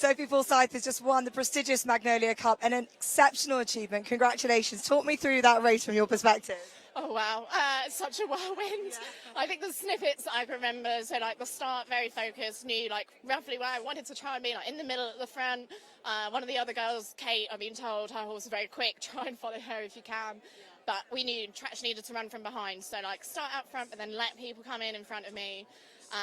Sophie Forsyth has just won the prestigious Magnolia Cup, and an exceptional achievement. Congratulations. Talk me through that race from your perspective. Oh wow, it's such a whirlwind. I think the snippets that I can remember, so like the start, very focused, knew like roughly where I wanted to try and be, like in the middle at the front. One of the other girls, Kate, I've been told her horse is very quick, try and follow her if you can. But we knew Tretch needed to run from behind, so like start out front, but then let people come in front of me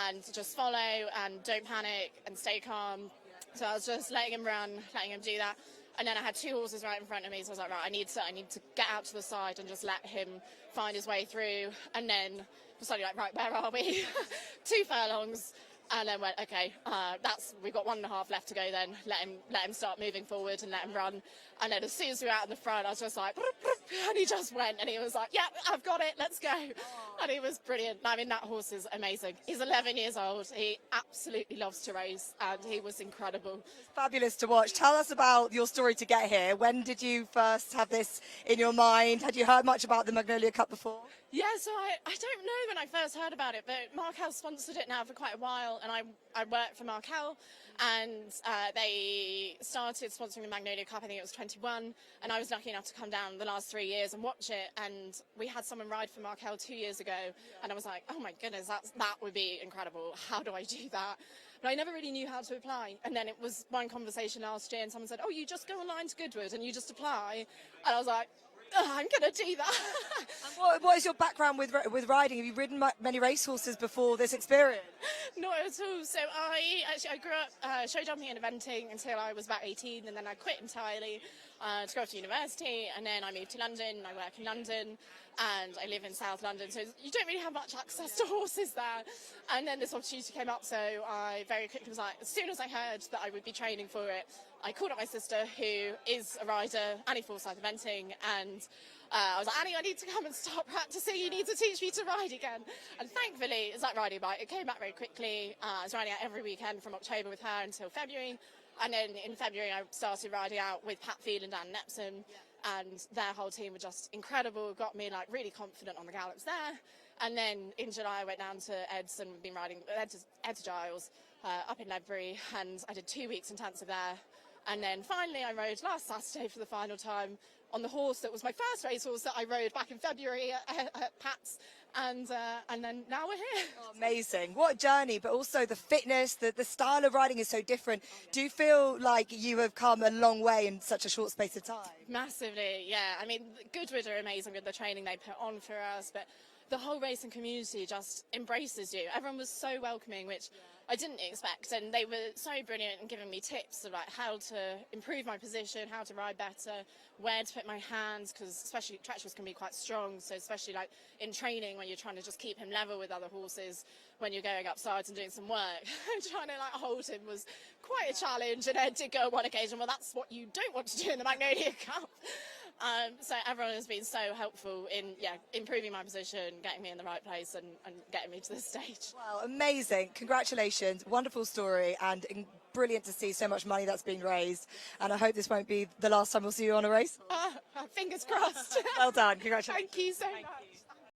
and just follow and don't panic and stay calm. So I was just letting him run, letting him do that. And then I had two horses right in front of me, so I was like, right, I need to get out to the side and just let him find his way through. And then suddenly like, right, where are we? 2 furlongs. And then went, okay, we've got 1.5 left to go then. Let him start moving forward and let him run. And then as soon as we were out in the front, I was just like, and he just went, and he was like, yeah, I've got it, let's go. And he was brilliant. I mean, that horse is amazing. He's 11 years old. He absolutely loves to race, and he was incredible. Fabulous to watch. Tell us about your story to get here. When did you first have this in your mind? Had you heard much about the Magnolia Cup before? Yeah, so I don't know when I first heard about it, but Markel sponsored it now for quite a while, and I worked for Markel, and they started sponsoring the Magnolia Cup, I think it was 21, and I was lucky enough to come down the last 3 years and watch it, and we had someone ride for Markel 2 years ago, and I was like, oh my goodness, that would be incredible. How do I do that? But I never really knew how to apply. And then it was one conversation last year, and someone said, oh, you just go online to Goodwood and you just apply. And I was like, I'm going to do that. And what is your background with riding? Have you ridden many racehorses before this experience? Not at all. So I grew up show jumping and eventing until I was about 18, and then I quit entirely to go off to university, and then I moved to London. I work in London, and I live in South London, so you don't really have much access to horses there. And then this opportunity came up, so I very quickly was like, as soon as I heard that I would be training for it, I called up my sister, who is a rider, Annie Forsyth eventing, and I was like, Annie, I need to come and start practicing. You need to teach me to ride again. And thankfully, it's like riding a bike. It came back very quickly. I was riding out every weekend from October with her until February. And then in February, I started riding out with Pat Field and Dan Nepson. And their whole team were just incredible, got me like really confident on the gallops there. And then in July, I went down to Eds and been riding Eds Giles up in Ledbury. And I did 2 weeks intensive there. And then finally I rode last Saturday for the final time on the horse that was my first racehorse that I rode back in February at Pat's. And then now we're here. Oh, amazing. What a journey, but also the fitness, the style of riding is so different. Do you feel like you have come a long way in such a short space of time? Massively, yeah. I mean, Goodwood are amazing with the training they put on for us, but the whole racing community just embraces you. Everyone was so welcoming, which I didn't expect, and they were so brilliant in giving me tips of like how to improve my position, how to ride better, where to put my hands, because especially Tretch can be quite strong, so especially like in training when you're trying to just keep him level with other horses, when you're going up sides and doing some work, trying to like hold him was quite a challenge. And I did go on one occasion, well, that's what you don't want to do in the Magnolia Cup. So everyone has been so helpful in improving my position, getting me in the right place, and getting me to this stage. Wow, amazing. Congratulations. Wonderful story, and brilliant to see so much money that's being raised. And I hope this won't be the last time we'll see you on a race. Fingers crossed. Well done. Congratulations. Thank you so much.